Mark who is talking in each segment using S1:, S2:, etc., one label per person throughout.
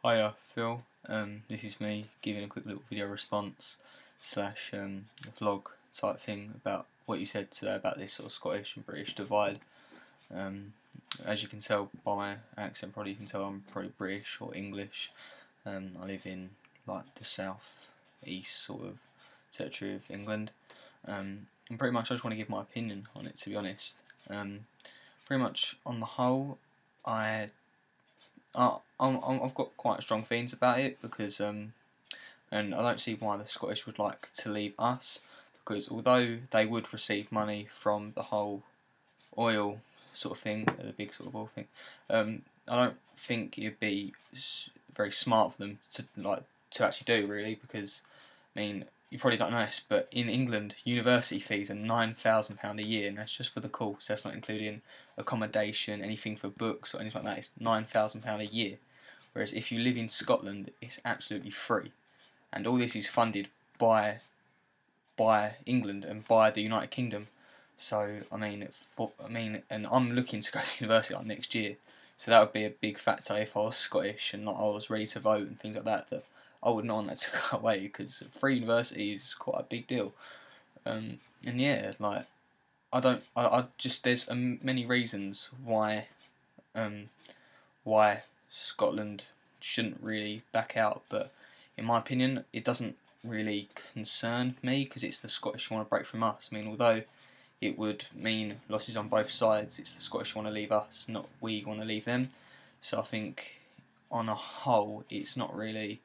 S1: Hiya, Phil. This is me giving a quick little video response slash vlog type thing about what you said today about this sort of Scottish and British divide. Um, as you can tell by my accent, probably you can tell I'm probably British or English. I live in like the south east sort of territory of England. And pretty much I just want to give my opinion on it, to be honest. Pretty much on the whole, I've got quite strong feelings about it because and I don't see why the Scottish would like to leave us, because although they would receive money from the whole oil sort of thing, the big sort of oil thing, I don't think it'd be very smart for them to actually do, really, because I mean, you probably don't know this, but in England, university fees are £9,000 a year, and that's just for the course. That's not including accommodation, anything for books or anything like that. It's £9,000 a year. Whereas if you live in Scotland, it's absolutely free, and all this is funded by England and by the United Kingdom. So I mean, and I'm looking to go to university like next year, so that would be a big factor if I was Scottish and I was ready to vote and things like that. That I would not want that to go away, because free university is quite a big deal. And yeah, like I just there's many reasons why Scotland shouldn't really back out, but in my opinion, it doesn't really concern me because it's the Scottish who want to break from us. I mean, although it would mean losses on both sides, it's the Scottish who want to leave us, not we want to leave them. So I think, on a whole, it's not really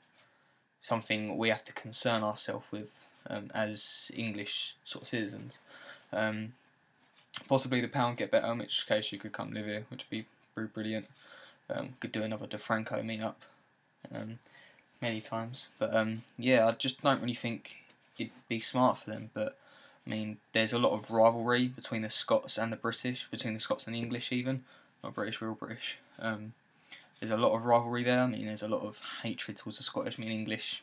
S1: something we have to concern ourselves with as English sort of citizens. Possibly the pound get better, in which case you could come live here, which would be brilliant. Could do another Defranco meet-up many times, but yeah, I just don't really think it'd be smart for them. But I mean, there's a lot of rivalry between the Scots and the British, between the Scots and the English even, not British, we're all British. There's a lot of rivalry there. I mean, there's a lot of hatred towards the Scottish. I mean, English,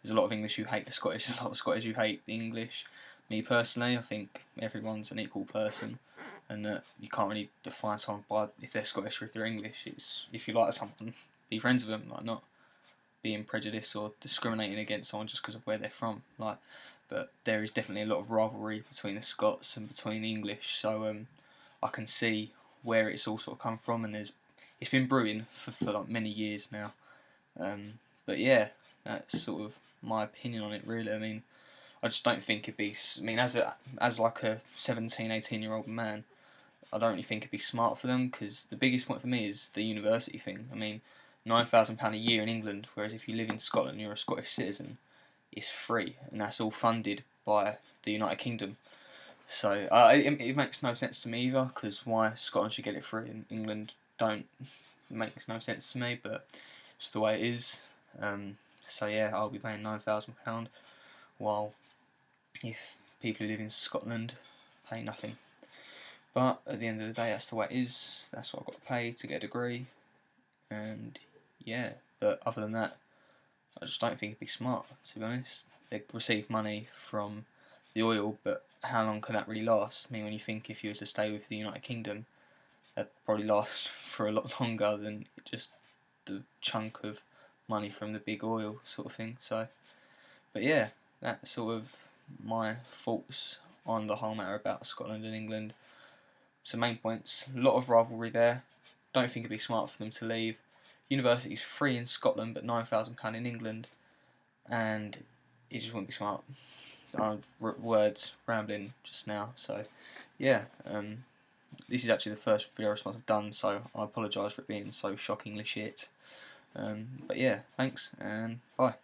S1: there's a lot of English who hate the Scottish, there's a lot of Scottish who hate the English. Me personally, I think everyone's an equal person, and that you can't really define someone by if they're Scottish or if they're English. It's if you like someone, be friends with them, like not being prejudiced or discriminating against someone just because of where they're from. Like, but there is definitely a lot of rivalry between the Scots and between the English. So I can see where it's all sort of come from, and it's been brewing for like many years now. But yeah, that's sort of my opinion on it, really. I mean, I just don't think it'd be. I mean, as like a 17, 18-year-old man, I don't really think it'd be smart for them, because the biggest point for me is the university thing. I mean, £9,000 a year in England, whereas if you live in Scotland, you're a Scottish citizen, it's free, and that's all funded by the United Kingdom. So it makes no sense to me either, because why Scotland should get it free and England don't, it makes no sense to me, but it's the way it is. So yeah, I'll be paying £9,000, while if people who live in Scotland pay nothing. But at the end of the day, that's the way it is. That's what I've got to pay to get a degree, and yeah. But other than that, I just don't think it'd be smart, to be honest. They receive money from the oil, but how long can that really last? I mean, when you think if you were to stay with the United Kingdom, that'd probably last for a lot longer than just the chunk of money from the big oil sort of thing. So, but yeah, that's sort of my thoughts on the whole matter about Scotland and England. So main points, a lot of rivalry there. Don't think it'd be smart for them to leave. University's free in Scotland, but £9,000 in England, and it just wouldn't be smart. Words rambling just now. So yeah, this is actually the first video response I've done, so I apologise for it being so shockingly shit. But yeah, thanks and bye.